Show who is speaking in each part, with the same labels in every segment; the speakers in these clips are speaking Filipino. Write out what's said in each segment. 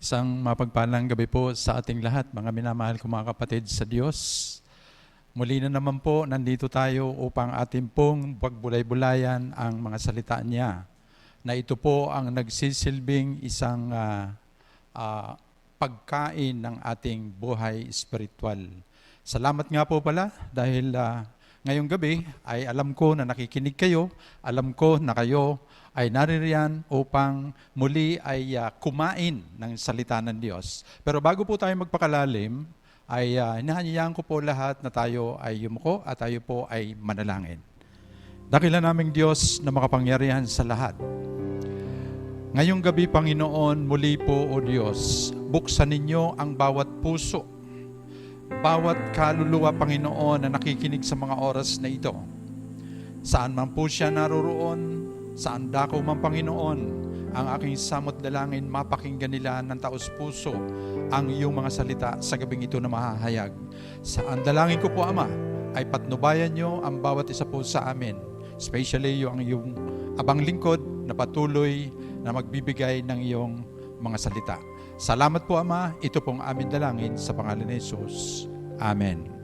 Speaker 1: Isang mapagpalang gabi po sa ating lahat, mga minamahal kong mga kapatid sa Diyos. Muli na naman po, nandito tayo upang ating pong pagbulay-bulayan ang mga salita niya, na ito po ang nagsisilbing isang pagkain ng ating buhay espiritual. Salamat nga po pala dahil ngayong gabi ay alam ko na nakikinig kayo, alam ko na kayo ay naririyan upang muli ay kumain ng salita ng Diyos. Pero bago po tayo magpakalalim, ay hinahanyayaan ko po lahat na tayo ay yumuko at tayo po ay manalangin. Dakilan naming Diyos na makapangyarihan sa lahat. Ngayong gabi, Panginoon, muli po, O Diyos, buksan ninyo ang bawat puso, bawat kaluluwa, Panginoon, na nakikinig sa mga oras na ito. Saan man po siya naroroon, saan dako man, Panginoon, ang aking samot dalangin, mapakinggan nila ng taos-puso ang iyong mga salita sa gabing ito na mahahayag. Ang dalangin ko po, Ama, ay patnubayan nyo ang bawat isa po sa amin, especially yung abang lingkod na patuloy na magbibigay ng iyong mga salita. Salamat po, Ama. Ito pong amin dalangin sa pangalan ni Jesus. Amen.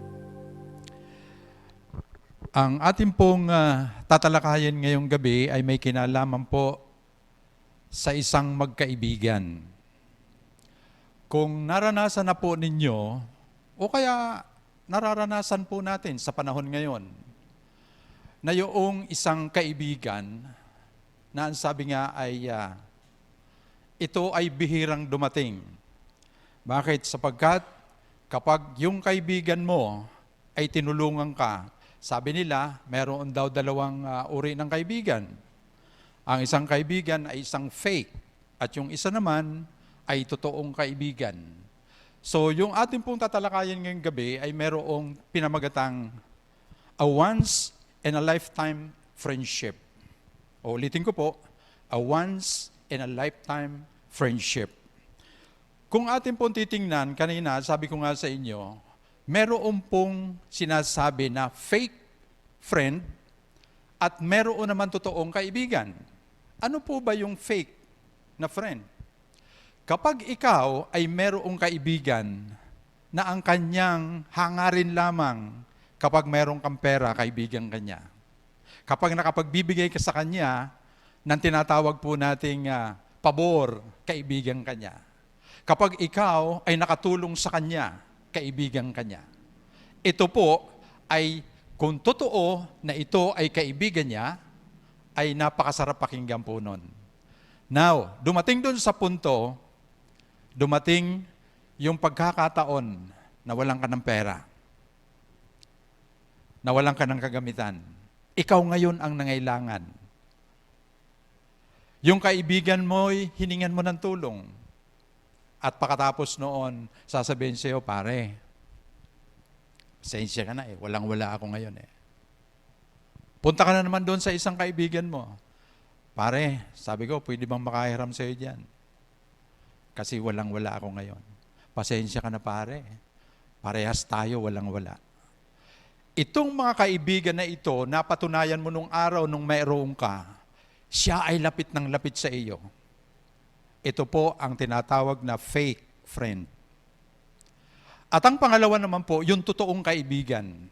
Speaker 1: Ang ating pong tatalakayin ngayong gabi ay may kinalaman po sa isang magkaibigan. Kung naranasan na po ninyo, o kaya nararanasan po natin sa panahon ngayon, na yung isang kaibigan na ang sabi nga ay ito ay bihirang dumating. Bakit? Sapagkat kapag yung kaibigan mo ay tinulungan ka, sabi nila, meron daw dalawang uri ng kaibigan. Ang isang kaibigan ay isang fake at yung isa naman ay totoong kaibigan. So yung ating pong tatalakayin ngayong gabi ay merong pinamagatang a once in a lifetime friendship. O ulitin ko po, a once in a lifetime friendship. Kung ating pong titingnan, kanina sabi ko nga sa inyo, meron pong sinasabi na fake friend at meron naman totoong kaibigan. Ano po ba yung fake na friend? Kapag ikaw ay merong kaibigan na ang kanyang hangarin lamang kapag meron kang pera, kaibigan kanya. Kapag nakapagbibigay ka sa kanya ng tinatawag po nating pabor, kaibigan kanya. Kapag ikaw ay nakatulong sa kanya, kaibigan kanya. Ito po ay, kung totoo na ito ay kaibigan niya, ay napakasarap pakinggan po nun. Now, dumating dun sa punto, dumating yung pagkakataon na walang ka ng pera, na walang ka ng kagamitan. Ikaw ngayon ang nangailangan. Yung kaibigan mo'y hiningan mo ng tulong. At pagkatapos noon, sasabihin sa'yo, pare, pasensya ka na walang-wala ako ngayon Punta ka na naman doon sa isang kaibigan mo. Pare, sabi ko, pwede bang makahiram sa'yo dyan? Kasi walang-wala ako ngayon. Pasensya ka na, pare. Parehas tayo, walang-wala. Itong mga kaibigan na ito, napatunayan mo nung araw nung mayroon ka, siya ay lapit ng lapit sa iyo. Ito po ang tinatawag na fake friend. At ang pangalawa naman po, yung totoong kaibigan.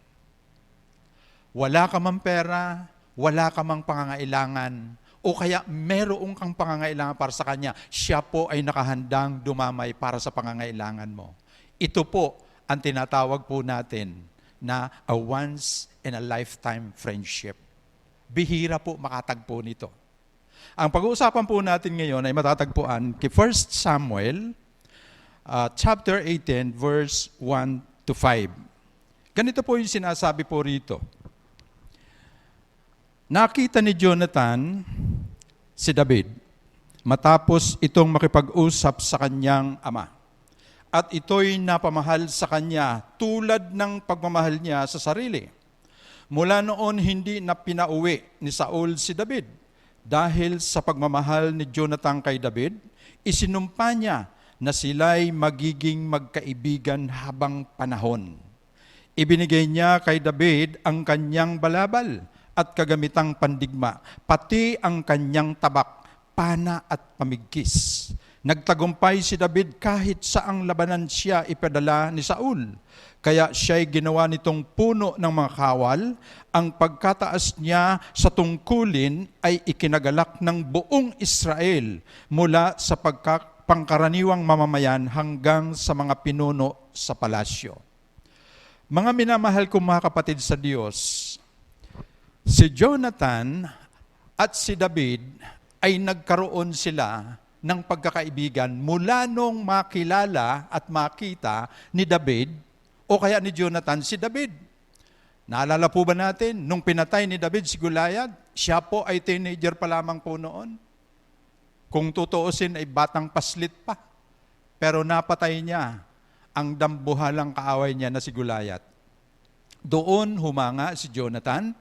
Speaker 1: Wala ka mang pera, wala ka mang pangangailangan, o kaya meron kang pangangailangan para sa kanya, siya po ay nakahandang dumamay para sa pangangailangan mo. Ito po ang tinatawag po natin na a once in a lifetime friendship. Bihira po makatagpo nito. Ang pag-uusapan po natin ngayon ay matatagpuan kay 1 Samuel chapter 18 verse 1 to 5. Ganito po yung sinasabi po rito. Nakita ni Jonathan si David matapos itong makipag-usap sa kanyang ama. At ito'y napamahal sa kanya tulad ng pagmamahal niya sa sarili. Mula noon hindi na pinauwi ni Saul si David. Dahil sa pagmamahal ni Jonathan kay David, isinumpa niya na sila'y magiging magkaibigan habang panahon. Ibinigay niya kay David ang kanyang balabal at kagamitang pandigma, pati ang kanyang tabak, pana at pamigkis. Nagtagumpay si David kahit saang labanan siya ipadala ni Saul. Kaya siya'y ginawa nitong puno ng mga kawal. Ang pagkataas niya sa tungkulin ay ikinagalak ng buong Israel mula sa pangkaraniwang mamamayan hanggang sa mga pinuno sa palasyo. Mga minamahal kong mga kapatid sa Diyos, si Jonathan at si David ay nagkaroon sila ng pagkakaibigan mula nung makilala at makita ni David o kaya ni Jonathan si David. Naalala po ba natin, nung pinatay ni David si Goliath, siya po ay teenager pa lamang po noon. Kung tutuusin ay batang paslit pa. Pero napatay niya ang dambuhalang kaaway niya na si Goliath. Doon humanga si Jonathan.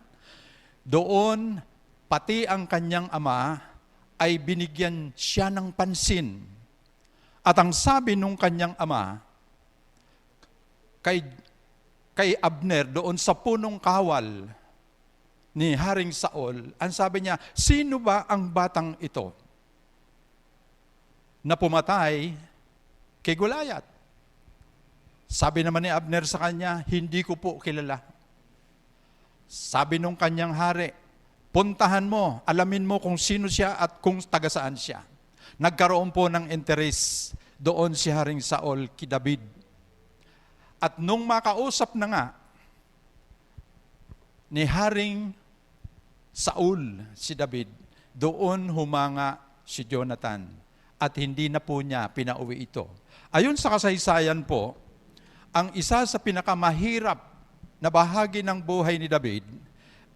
Speaker 1: Doon pati ang kanyang ama ay binigyan siya ng pansin. At ang sabi nung kanyang ama, kay Abner doon sa punong kawal ni Haring Saul, ang sabi niya, sino ba ang batang ito na pumatay kay Goliath? Sabi naman ni Abner sa kanya, hindi ko po kilala. Sabi nung kanyang hari, puntahan mo, alamin mo kung sino siya at kung taga saan siya. Nagkaroon po ng interes doon si Haring Saul kay David. At nung makausap na nga ni Haring Saul si David, doon humanga si Jonathan at hindi na po niya pinauwi ito. Ayon sa kasaysayan po, ang isa sa pinakamahirap na bahagi ng buhay ni David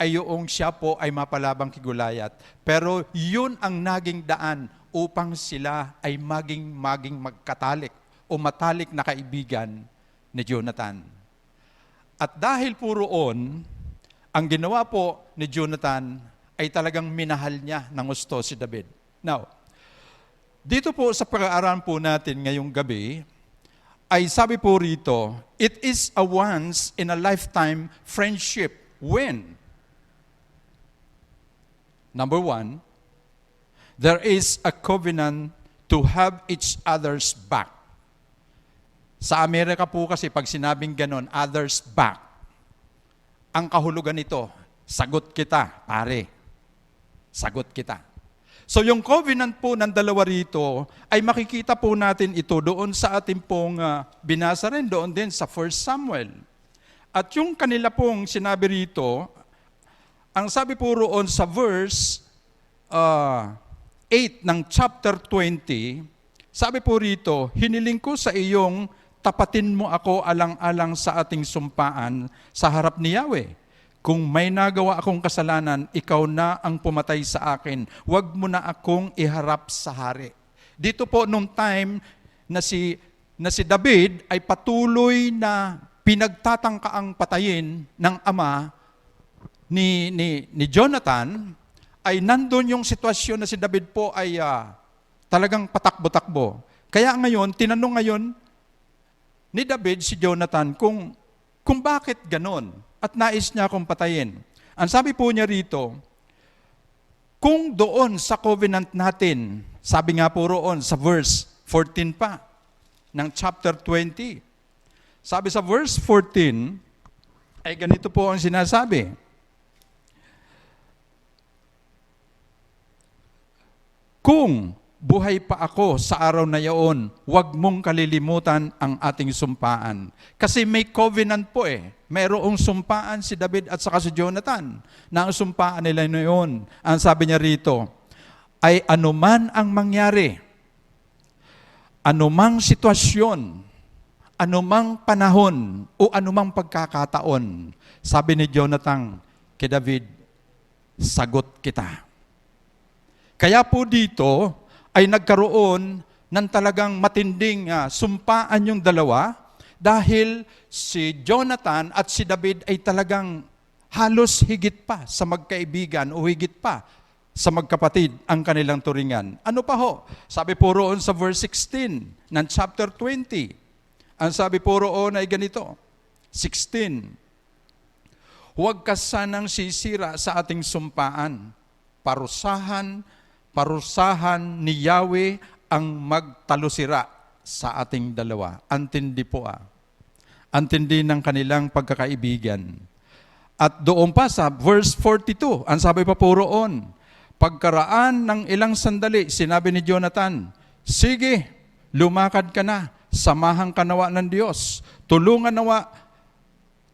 Speaker 1: ay yung siya po ay mapalabang kay Goliath. Pero yun ang naging daan upang sila ay maging magkatalik o matalik na kaibigan ni Jonathan. At dahil po roon, ang ginawa po ni Jonathan ay talagang minahal niya ng gusto si David. Now, dito po sa pag-aaral po natin ngayong gabi, ay sabi po rito, it is a once in a lifetime friendship when number one, there is a covenant to have each other's back. Sa Amerika po kasi pag sinabing ganon, others back, ang kahulugan nito, sagot kita, pare. Sagot kita. So yung covenant po ng dalawa rito, ay makikita po natin ito doon sa ating pong binasa rin, doon din sa 1 Samuel. At yung kanila pong sinabi rito, ang sabi po roon sa verse 8 ng chapter 20, sabi po rito, hiniling ko sa iyong tapatin mo ako alang-alang sa ating sumpaan sa harap ni Yahweh. Kung may nagawa akong kasalanan, ikaw na ang pumatay sa akin. Huwag mo na akong iharap sa hari. Dito po nung time na si David ay patuloy na pinagtatangkaang patayin ng ama ni Jonathan, ay nandun yung sitwasyon na si David po ay talagang patakbo-takbo. Kaya ngayon, tinanong ngayon ni David si Jonathan kung bakit ganon at nais niya akong patayin. Ang sabi po niya rito, kung doon sa covenant natin, sabi nga po roon sa verse 14 pa ng chapter 20, sabi sa verse 14, ay ganito po ang sinasabi, kung buhay pa ako sa araw na iyon, huwag mong kalilimutan ang ating sumpaan. Kasi may covenant po Mayroong sumpaan si David at saka si Jonathan. Na ang sumpaan nila noon, ang sabi niya rito, ay anuman ang mangyari, anumang sitwasyon, anumang panahon, o anumang pagkakataon, sabi ni Jonathan kay David, sagot kita. Kaya po dito ay nagkaroon ng talagang matinding sumpaan yung dalawa dahil si Jonathan at si David ay talagang halos higit pa sa magkaibigan o higit pa sa magkapatid ang kanilang turingan. Ano pa ho? Sabi po roon sa verse 16 ng chapter 20. Ang sabi po roon ay ganito, 16, huwag ka sanang sisira sa ating sumpaan. Parusahan ni Yahweh ang magtalusira sa ating dalawa. Antindi po Antindi ng kanilang pagkakaibigan. At doon pa sa verse 42, ang sabi pa po roon, pagkaraan ng ilang sandali, sinabi ni Jonathan, sige, lumakad ka na, samahan ka nawa ng Diyos, tulungan nawa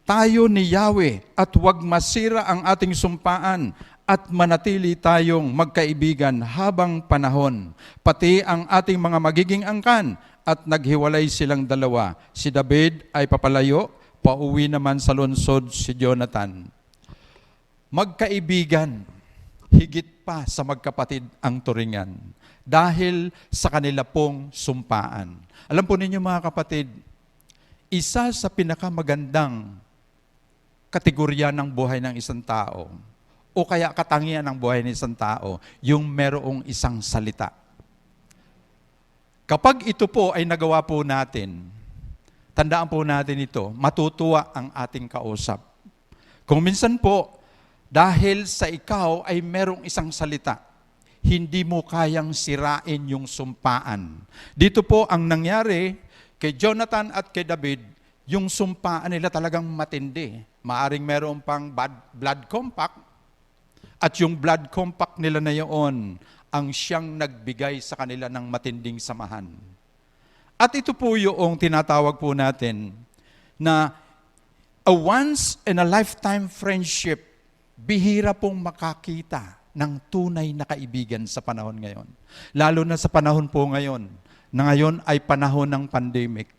Speaker 1: tayo ni Yahweh at huwag masira ang ating sumpaan at manatili tayong magkaibigan habang panahon, pati ang ating mga magiging angkan. At naghiwalay silang dalawa. Si David ay papalayo, pauwi naman sa lungsod si Jonathan. Magkaibigan, higit pa sa magkapatid ang turingan dahil sa kanila pong sumpaan. Alam po ninyo mga kapatid, isa sa pinakamagandang kategorya ng buhay ng isang tao o kaya katangian ng buhay ng isang tao, yung merong isang salita. Kapag ito po ay nagawa po natin, tandaan po natin ito, matutuwa ang ating kausap. Kung minsan po, dahil sa ikaw ay merong isang salita, hindi mo kayang sirain yung sumpaan. Dito po ang nangyari kay Jonathan at kay David, yung sumpaan nila talagang matindi. Maaring meron pang blood compact, at yung blood compact nila na yun, ang siyang nagbigay sa kanila ng matinding samahan. At ito po yung tinatawag po natin na a once in a lifetime friendship. Bihira pong makakita ng tunay na kaibigan sa panahon ngayon. Lalo na sa panahon po ngayon, na ngayon ay panahon ng pandemic.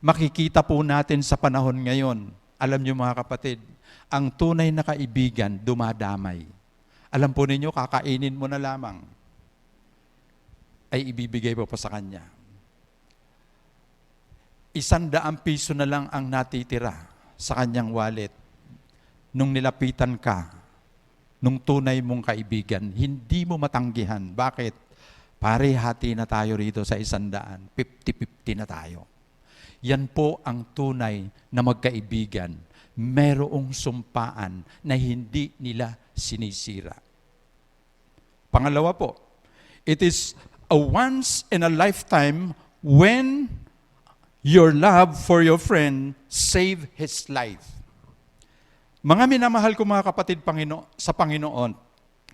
Speaker 1: Makikita po natin sa panahon ngayon, alam niyo mga kapatid, ang tunay na kaibigan dumadamay. Alam po ninyo, kakainin mo na lamang ay ibibigay po sa kanya. 100 piso na lang ang natitira sa kanyang wallet nung nilapitan ka, nung tunay mong kaibigan. Hindi mo matanggihan. Bakit? Pare, hati na tayo rito sa 100. 50-50 na tayo. Yan po ang tunay na magkaibigan. Merong sumpaan na hindi nila sinisira. Pangalawa po, it is a once in a lifetime when your love for your friend save his life. Mga minamahal ko mga kapatid sa Panginoon,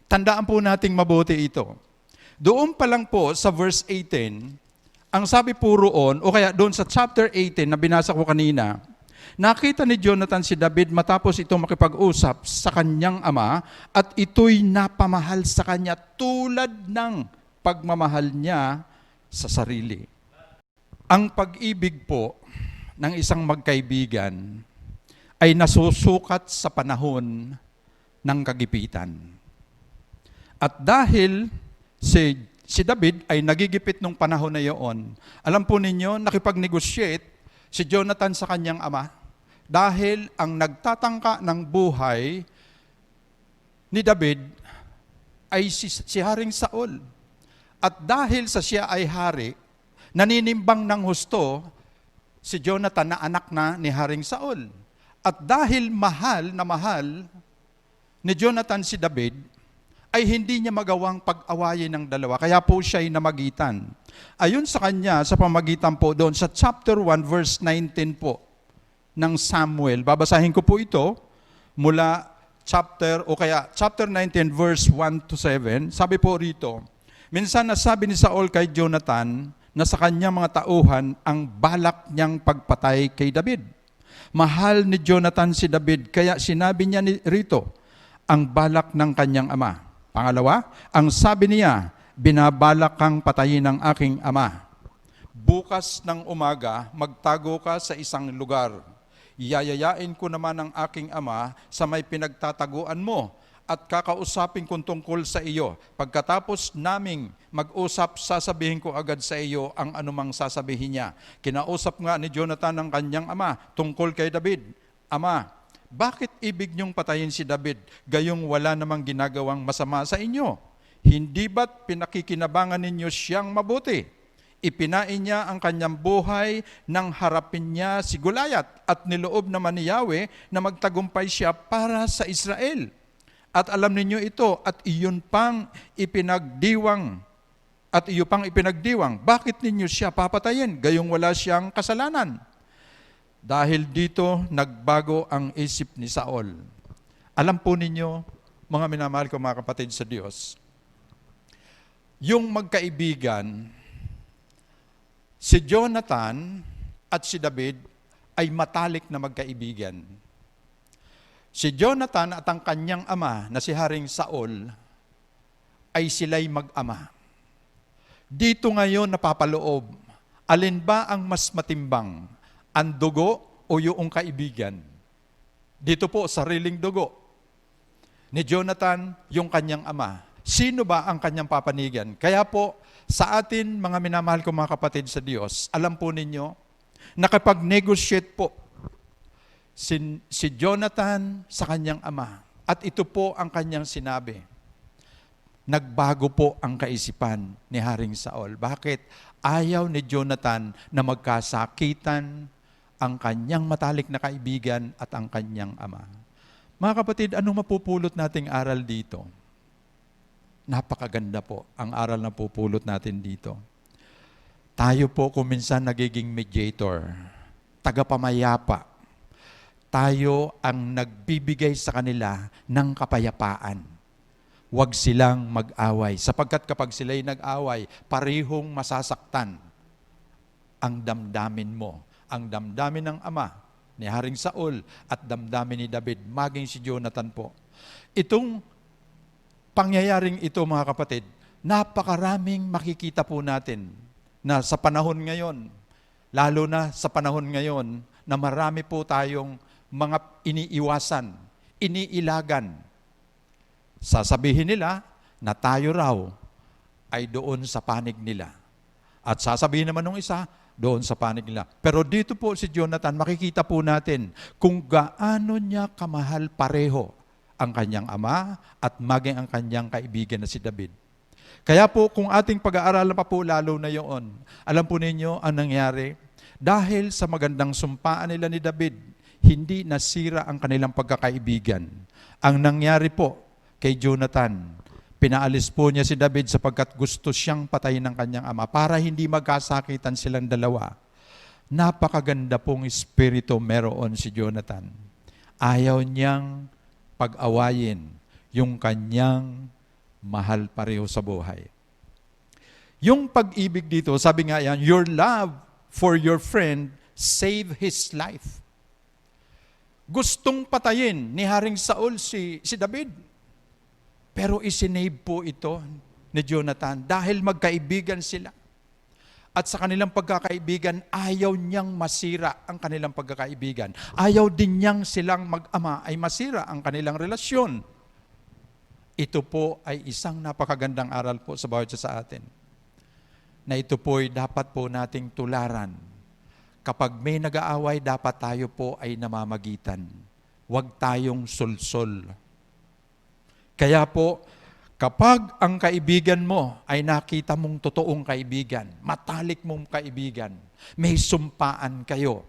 Speaker 1: tandaan po nating mabuti ito. Doon pa lang po sa verse 18, ang sabi po roon, o kaya doon sa chapter 18 na binasa ko kanina, nakita ni Jonathan si David matapos ito makipag-usap sa kanyang ama at ito'y napamahal sa kanya tulad ng pagmamahal niya sa sarili. Ang pag-ibig po ng isang magkaibigan ay nasusukat sa panahon ng kagipitan. At dahil si David ay nagigipit nung panahon na iyon, alam po ninyo, nakipag-negotiate si Jonathan sa kanyang ama dahil ang nagtatangka ng buhay ni David ay si Haring Saul. At dahil sa siya ay hari, naninimbang ng husto si Jonathan na anak na ni Haring Saul. At dahil mahal na mahal ni Jonathan si David, ay hindi niya magawang pag-awayin ng dalawa. Kaya po siya ay namagitan. Ayon sa kanya, sa pamagitan po doon, sa chapter 1, verse 19 po ng Samuel. Babasahin ko po ito mula chapter 19, verse 1 to 7. Sabi po rito, minsan nasabi ni Saul kay Jonathan na sa kanyang mga tauhan ang balak niyang pagpatay kay David. Mahal ni Jonathan si David, kaya sinabi niya rito ang balak ng kanyang ama. Pangalawa, ang sabi niya, binabalak kang patayin ng aking ama. Bukas ng umaga, magtago ka sa isang lugar. Yayayain ko naman ang aking ama sa may pinagtataguan mo at kakausapin kong tungkol sa iyo. Pagkatapos naming mag-usap, sasabihin ko agad sa iyo ang anumang sasabihin niya. Kinausap nga ni Jonathan ang kanyang ama tungkol kay David. Ama, bakit ibig niyong patayin si David, gayong wala namang ginagawang masama sa inyo? Hindi ba't pinakikinabangan ninyo siyang mabuti? Ipinain niya ang kanyang buhay nang harapin niya si Goliath at niloob naman ni Yahweh na magtagumpay siya para sa Israel. At alam ninyo ito at iyon pang ipinagdiwang at iyo pang ipinagdiwang. Bakit ninyo siya papatayin, gayong wala siyang kasalanan? Dahil dito, nagbago ang isip ni Saul. Alam po ninyo, mga minamahal ko mga kapatid sa Diyos, yung magkaibigan, si Jonathan at si David ay matalik na magkaibigan. Si Jonathan at ang kanyang ama na si Haring Saul ay sila'y mag-ama. Dito ngayon napapaloob, alin ba ang mas matimbang, ang dugo o yung kaibigan? Dito po, sariling dugo. Ni Jonathan, yung kanyang ama. Sino ba ang kanyang papanigan? Kaya po, sa atin, mga minamahal ko mga kapatid sa Diyos, alam po ninyo, nakapag-negotiate po si Jonathan sa kanyang ama. At ito po ang kanyang sinabi. Nagbago po ang kaisipan ni Haring Saul. Bakit? Ayaw ni Jonathan na magkasakitan ang kanyang matalik na kaibigan at ang kanyang ama. Mga kapatid, anong mapupulot nating aral dito? Napakaganda po ang aral na pupulot natin dito. Tayo po kung minsan nagiging mediator, tagapamayapa. Tayo ang nagbibigay sa kanila ng kapayapaan. Huwag silang mag-away. Sapagkat kapag sila'y nag-away, parehong masasaktan ang damdamin mo. Ang damdamin ng ama ni Haring Saul at damdamin ni David, maging si Jonathan po. Itong pangyayaring ito, mga kapatid, napakaraming makikita po natin na sa panahon ngayon, lalo na sa panahon ngayon, na marami po tayong mga iniiwasan, iniilagan. Sasabihin nila na tayo raw ay doon sa panig nila. At sasabihin naman ng isa, doon sa panig nila. Pero dito po si Jonathan, makikita po natin kung gaano niya kamahal pareho ang kanyang ama at maging ang kanyang kaibigan na si David. Kaya po kung ating pag-aaralan pa po lalo na yun, alam po ninyo ang nangyari, dahil sa magandang sumpaan nila ni David, hindi nasira ang kanilang pagkakaibigan. Ang nangyari po kay Jonathan, pinaalis po niya si David sapagkat gusto siyang patayin ng kanyang ama para hindi magkasakitan silang dalawa. Napakaganda pong espiritu meron si Jonathan. Ayaw niyang pag-awayin yung kanyang mahal pareho sa buhay. Yung pag-ibig dito, sabi nga yan, your love for your friend save his life. Gustong patayin ni Haring Saul si David. Pero isinave po ito ni Jonathan dahil magkaibigan sila. At sa kanilang pagkakaibigan, ayaw niyang masira ang kanilang pagkakaibigan. Ayaw din niyang silang mag-ama ay masira ang kanilang relasyon. Ito po ay isang napakagandang aral po sa bawat isa sa atin. Na ito po ay dapat po nating tularan. Kapag may nag-aaway, dapat tayo po ay namamagitan. Huwag tayong sulsol. Kaya po, kapag ang kaibigan mo ay nakita mong totoong kaibigan, matalik mong kaibigan, may sumpaan kayo,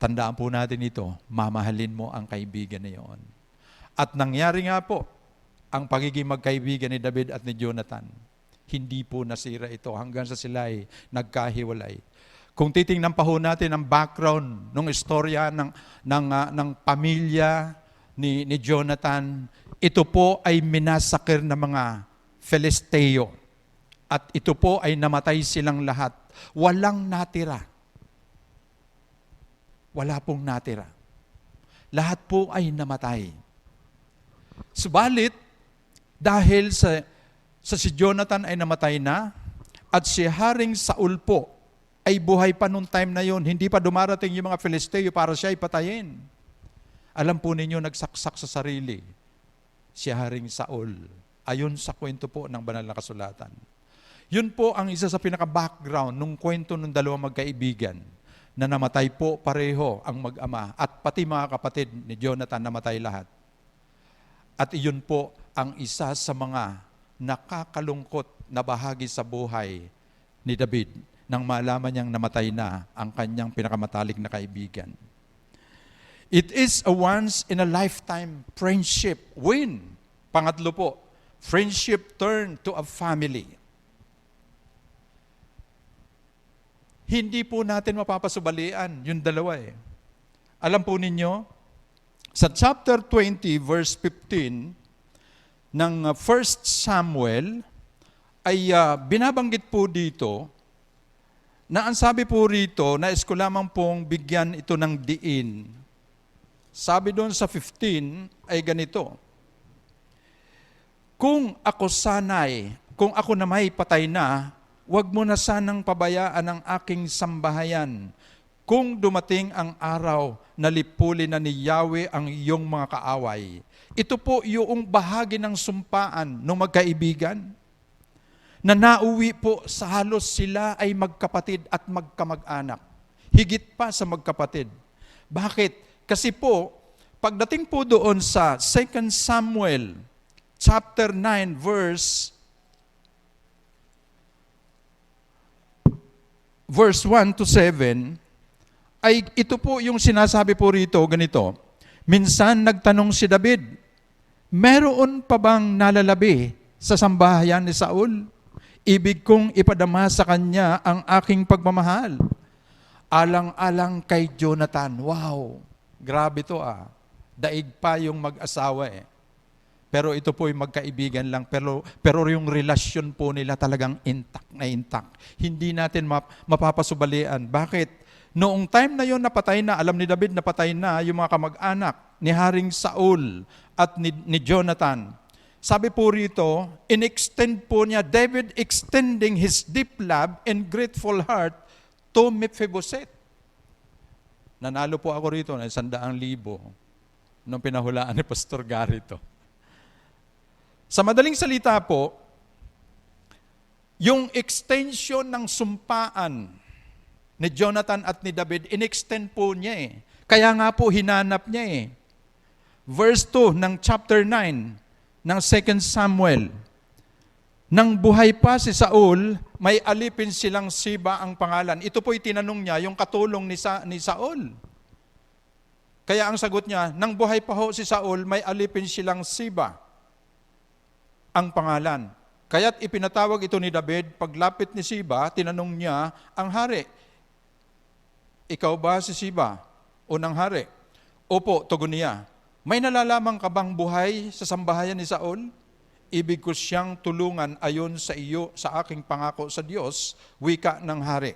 Speaker 1: tandaan po natin ito, mamahalin mo ang kaibigan na iyon. At nangyari nga po, ang pagiging magkaibigan ni David at ni Jonathan, hindi po nasira ito hanggang sa sila ay nagkahiwalay. Kung titingnan pa ho natin ang background ng istorya ng pamilya ni Jonathan, ito po ay minasakir ng mga Filisteo. At ito po ay namatay silang lahat. Walang natira. Wala pong natira. Lahat po ay namatay. Subalit, dahil sa si Jonathan ay namatay na, at si Haring Saul po ay buhay pa nung time na yon, hindi pa dumarating yung mga Filisteo para siya ay patayin. Alam po ninyo, nagsaksak sa sarili si Haring Saul, ayon sa kwento po ng banal na kasulatan. Yun po ang isa sa pinaka-background nung kwento ng dalawang magkaibigan na namatay po pareho ang mag-ama at pati mga kapatid ni Jonathan namatay lahat. At iyon po ang isa sa mga nakakalungkot na bahagi sa buhay ni David nang malaman niyang namatay na ang kanyang pinakamatalik na kaibigan. It is a once-in-a-lifetime friendship win. Pangatlo po, friendship turn to a family. Hindi po natin mapapasubalian yung dalawa eh. Alam po ninyo, sa chapter 20, verse 15 ng 1 Samuel, ay binabanggit po dito na ang sabi po rito, nais ko lamang pong bigyan ito ng diin. Sabi doon sa 15 ay ganito, kung ako na may patay na, huwag mo na sanang pabayaan ang aking sambahayan. Kung dumating ang araw na lipulin na ni Yahweh ang iyong mga kaaway. Ito po yung bahagi ng sumpaan ng magkaibigan na nauwi po sa halos sila ay magkapatid at magkamag-anak. Higit pa sa magkapatid. Bakit? Kasi po, pagdating po doon sa 2 Samuel chapter 9 verse 1 to 7, ay ito po yung sinasabi po rito, ganito. Minsan nagtanong si David, meron pa bang nalalabi sa sambahayan ni Saul? Ibig kong ipadama sa kanya ang aking pagmamahal. Alang-alang kay Jonathan. Wow, grabe to ah. Daig pa yung mag-asawa eh. Pero ito po yung magkaibigan lang. Pero yung relasyon po nila talagang intact na intact. Hindi natin mapapasubalian. Bakit? Noong time na yon napatay na, alam ni David napatay na yung mga kamag-anak ni Haring Saul at ni Jonathan. Sabi po rito, in-extend po niya, David extending his deep love and grateful heart to Mephibosheth. Nanalo po ako rito ng 100,000 nung pinahulaan ni Pastor Gary to. Sa madaling salita po, yung extension ng sumpaan ni Jonathan at ni David, in-extend po niya eh. Kaya nga po hinanap niya eh. Verse 2 ng chapter 9 ng 2 Samuel. Nang buhay pa si Saul, may alipin silang Siba ang pangalan. Ito po'y tinanong niya, yung katulong ni Saul. Kaya ang sagot niya, nang buhay pa ho si Saul, may alipin silang Siba ang pangalan. Kaya't ipinatawag ito ni David, paglapit ni Siba, tinanong niya ang hari, ikaw ba si Siba, unang hari? Opo, tugon niya. May nalalaman ka bang buhay sa sambahayan ni Saul? Ibig ko siyang tulungan ayon sa iyo, sa aking pangako sa Diyos, wika ng hari.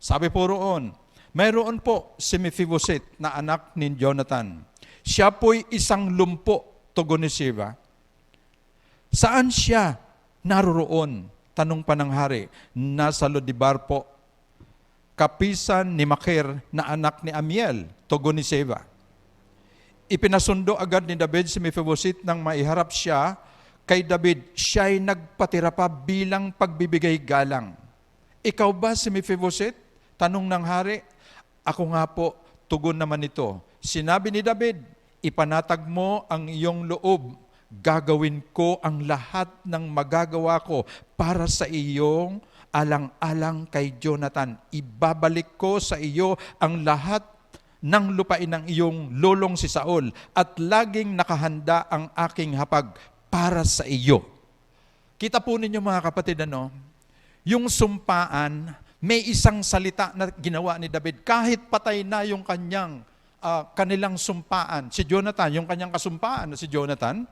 Speaker 1: Sabi po roon, mayroon po si Mephibosheth na anak ni Jonathan. Siya po'y isang lumpo, tugon ni Siba. Saan siya naroroon? Tanong pa ng hari. Nasa Lodibar po. Kapisan ni Makir na anak ni Amiel, tugon ni Siba. Ipinasundo agad ni David si Mephibosheth nang maiharap siya kay David. Siya'y nagpatira pa bilang pagbibigay galang. Ikaw ba si Mephibosheth? Tanong ng hari. Ako nga po, tugon naman ito. Sinabi ni David, ipanatag mo ang iyong loob. Gagawin ko ang lahat ng magagawa ko para sa iyong alang-alang kay Jonathan. Ibabalik ko sa iyo ang lahat ng lupain ng iyong lolong si Saul at laging nakahanda ang aking hapag para sa iyo. Kita po ninyo mga kapatid, yung sumpaan, may isang salita na ginawa ni David kahit patay na yung kanilang sumpaan. Si Jonathan, yung kanyang kasumpaan na si Jonathan,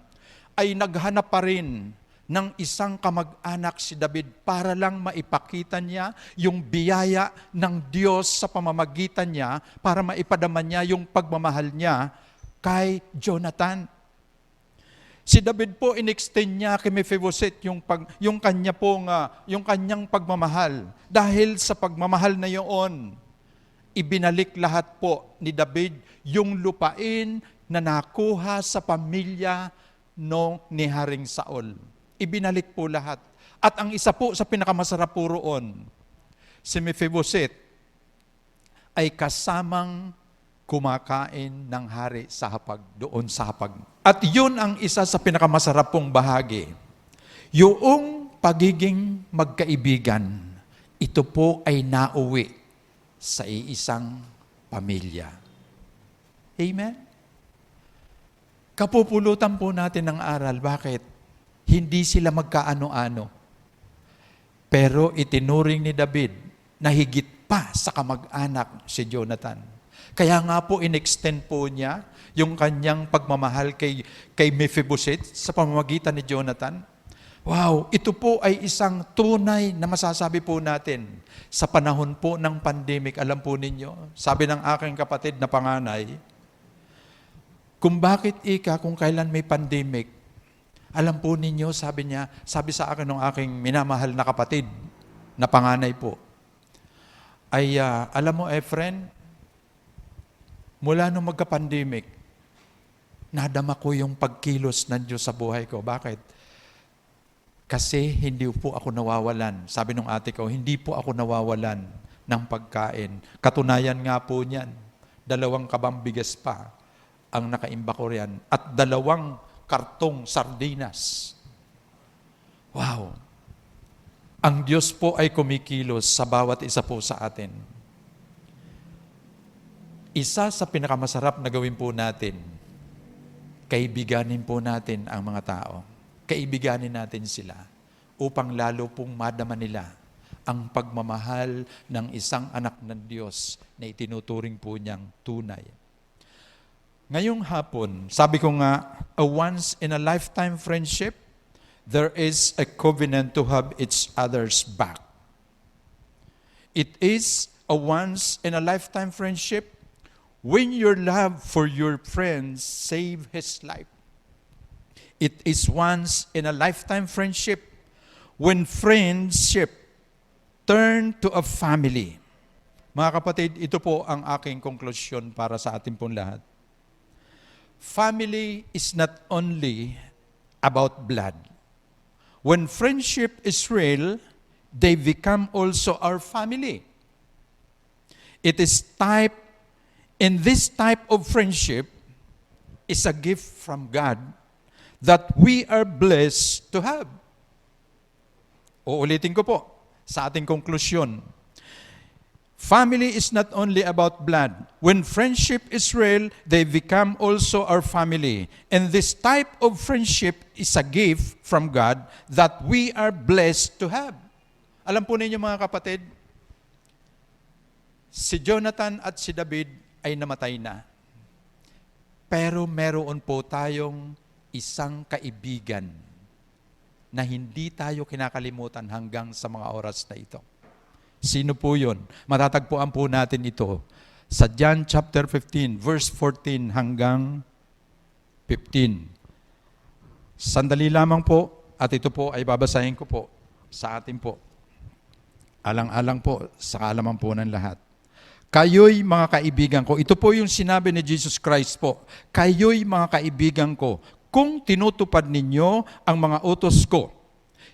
Speaker 1: ay naghanap pa rin ng isang kamag-anak si David para lang maipakita niya yung biyaya ng Diyos sa pamamagitan niya para maipadama niya yung pagmamahal niya kay Jonathan. Si David po in-extend niya kay Mephibosheth yung kanyang pagmamahal. Dahil sa pagmamahal na yun, ibinalik lahat po ni David yung lupain na nakuha sa pamilya ni Haring Saul. Ibinalik po lahat. At ang isa po sa pinakamasarap po roon, si Mephibosheth ay kasamang kumakain ng hari sa hapag, doon sa hapag. At yun ang isa sa pinakamasarap pong bahagi. Yung pagiging magkaibigan, ito po ay nauwi sa iisang pamilya. Amen? Kapupulutan po natin ng aral. Bakit? Hindi sila magkaano-ano. Pero itinuring ni David na higit pa sa kamag-anak si Jonathan. Kaya nga po in-extend po niya yung kanyang pagmamahal kay Mephibosheth sa pamamagitan ni Jonathan. Wow, ito po ay isang tunay na masasabi po natin sa panahon po ng pandemic. Alam po ninyo, sabi ng aking kapatid na panganay, kung bakit kung kailan may pandemic, alam po ninyo, sabi sa akin ng aking minamahal na kapatid na panganay po, ay alam mo, friend, mula nung magka-pandemic, nadama ko yung pagkilos ng Diyos sa buhay ko. Bakit? Kasi hindi po ako nawawalan. Sabi nung ate ko, hindi po ako nawawalan ng pagkain. Katunayan nga po niyan, 2 kabang bigas pa ang nakaimba ko riyan at 2 kartong sardinas. Wow! Ang Diyos po ay kumikilos sa bawat isa po sa atin. Isa sa pinakamasarap na gawin po natin, kaibiganin po natin ang mga tao. Kaibiganin natin sila upang lalo pong madama nila ang pagmamahal ng isang anak ng Diyos na itinuturing po niyang tunay. Ngayong hapon, sabi ko nga, a once-in-a-lifetime friendship, there is a covenant to have each other's back. It is a once-in-a-lifetime friendship when your love for your friends save his life. It is once-in-a-lifetime friendship when friendship turn to a family. Mga kapatid, ito po ang aking konklusyon para sa ating pong lahat. Family is not only about blood. When friendship is real, they become also our family. It is in this type of friendship is a gift from God that we are blessed to have. Uulitin ko po sa ating konklusyon. Family is not only about blood. When friendship is real, they become also our family. And this type of friendship is a gift from God that we are blessed to have. Alam po ninyo mga kapatid, si Jonathan at si David ay namatay na. Pero meron po tayong isang kaibigan na hindi tayo kinakalimutan hanggang sa mga oras na ito. Sino po yun? Matatagpuan po natin ito sa John chapter 15, verse 14 hanggang 15. Sandali lamang po at ito po ay babasahin ko po sa atin po. Alang-alang po sa kaalaman po ng lahat. Kayo'y mga kaibigan ko. Ito po yung sinabi ni Jesus Christ po. Kayo'y mga kaibigan ko. Kung tinutupad ninyo ang mga utos ko,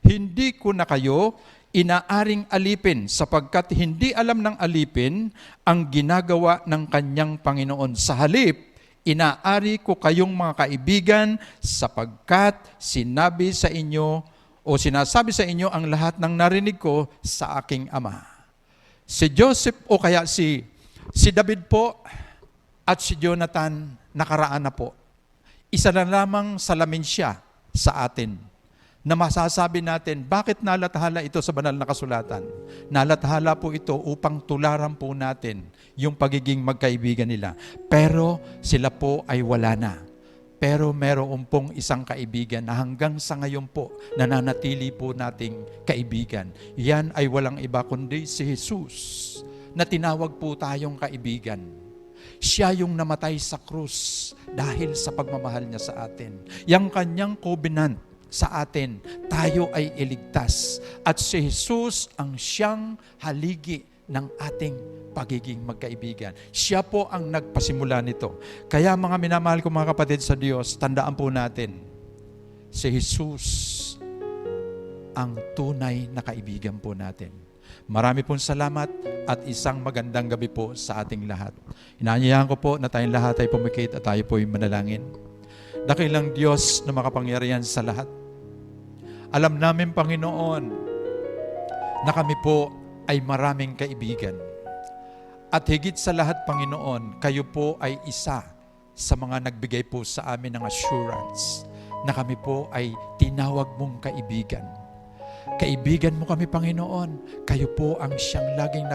Speaker 1: hindi ko na kayo inaaring alipin sapagkat hindi alam ng alipin ang ginagawa ng kanyang Panginoon. Sa halip, inaari ko kayong mga kaibigan sapagkat sinasabi sa inyo ang lahat ng narinig ko sa aking Ama. Si Joseph o kaya si David po at si Jonathan nakaraan na po. Isa na lamang salamin siya sa atin na masasabi natin, bakit nalathala ito sa banal na kasulatan? Nalathala po ito upang tularan po natin yung pagiging magkaibigan nila. Pero sila po ay wala na. Pero meron pong isang kaibigan na hanggang sa ngayon po nananatili po nating kaibigan. Yan ay walang iba kundi si Jesus na tinawag po tayong kaibigan. Siya yung namatay sa krus dahil sa pagmamahal niya sa atin. Yang kanyang covenant sa atin, tayo ay iligtas. At si Jesus ang siyang haligi ng ating pagiging magkaibigan. Siya po ang nagpasimula nito. Kaya mga minamahal ko mga kapatid sa Diyos, tandaan po natin, si Jesus ang tunay na kaibigan po natin. Marami pong salamat at isang magandang gabi po sa ating lahat. Inaanyayahan ko po na tayong lahat ay pumikit at tayo po ay manalangin. Dakilang Diyos na makapangyarihan sa lahat. Alam namin, Panginoon, na kami po ay maraming kaibigan. At higit sa lahat, Panginoon, kayo po ay isa sa mga nagbigay po sa amin ng assurance na kami po ay tinawag mong kaibigan. Kaibigan mo kami, Panginoon. Kayo po ang siyang laging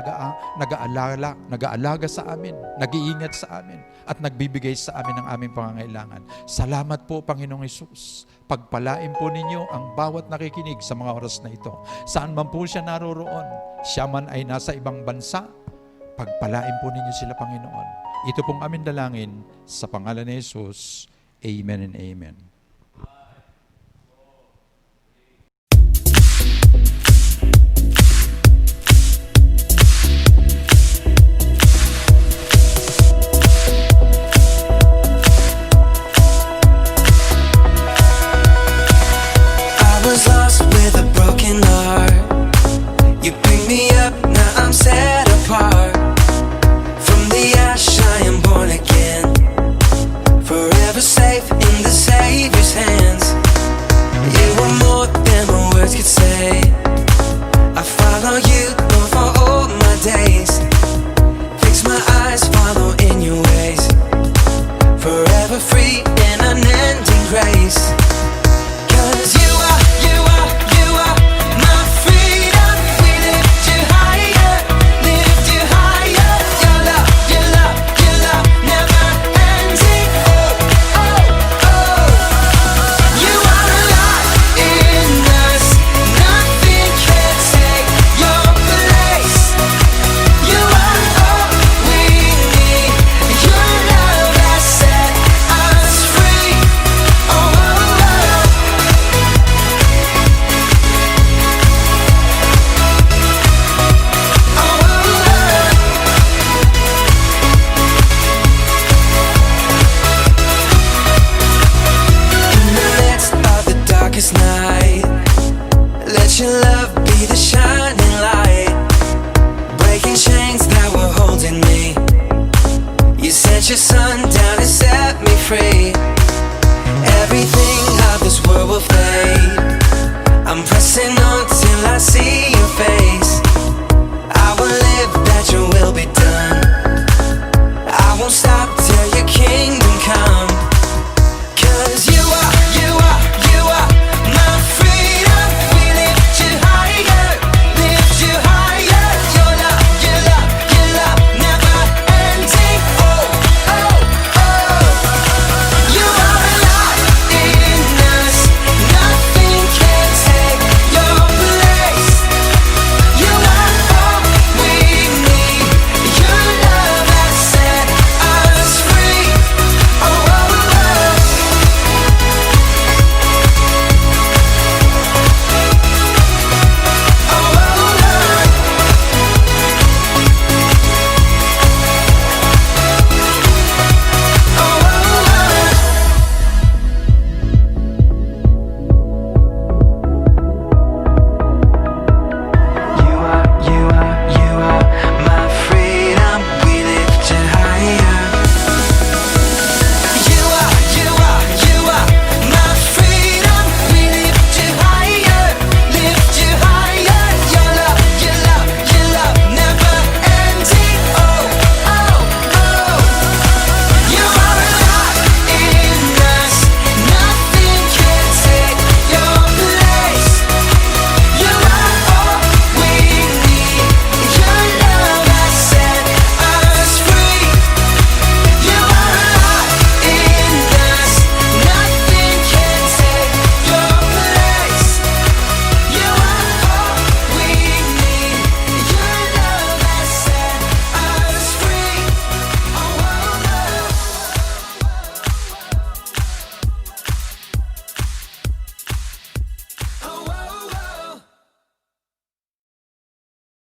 Speaker 1: nag-aalaga sa amin, nag-iingat sa amin, at nagbibigay sa amin ng aming pangangailangan. Salamat po, Panginoong Hesus. Pagpalain po ninyo ang bawat nakikinig sa mga oras na ito. Saan man po siya naroroon, siya man ay nasa ibang bansa, pagpalain po ninyo sila, Panginoon. Ito pong aming dalangin sa pangalan ni Jesus. Amen and amen.
Speaker 2: Was lost with a broken heart. You pick me up, now I'm set apart. From the ash I am born again, forever safe in the Savior's hands. You are more than my words could say. I follow you, Lord, for all my days. Fix my eyes, follow in your ways. Forever free in unending grace. 'Cause you are my freedom. We lift you higher, lift you higher. Your love never ending. Oh, oh, oh. You are alive in us. Nothing can take your place. You are all we need. Your love has set us free. Oh, oh, oh. In the midst of the darkest night, let your love be the shining light, breaking chains that were holding me. You sent your son down to set me free. Everything of this world will fade. I'm pressing on till I see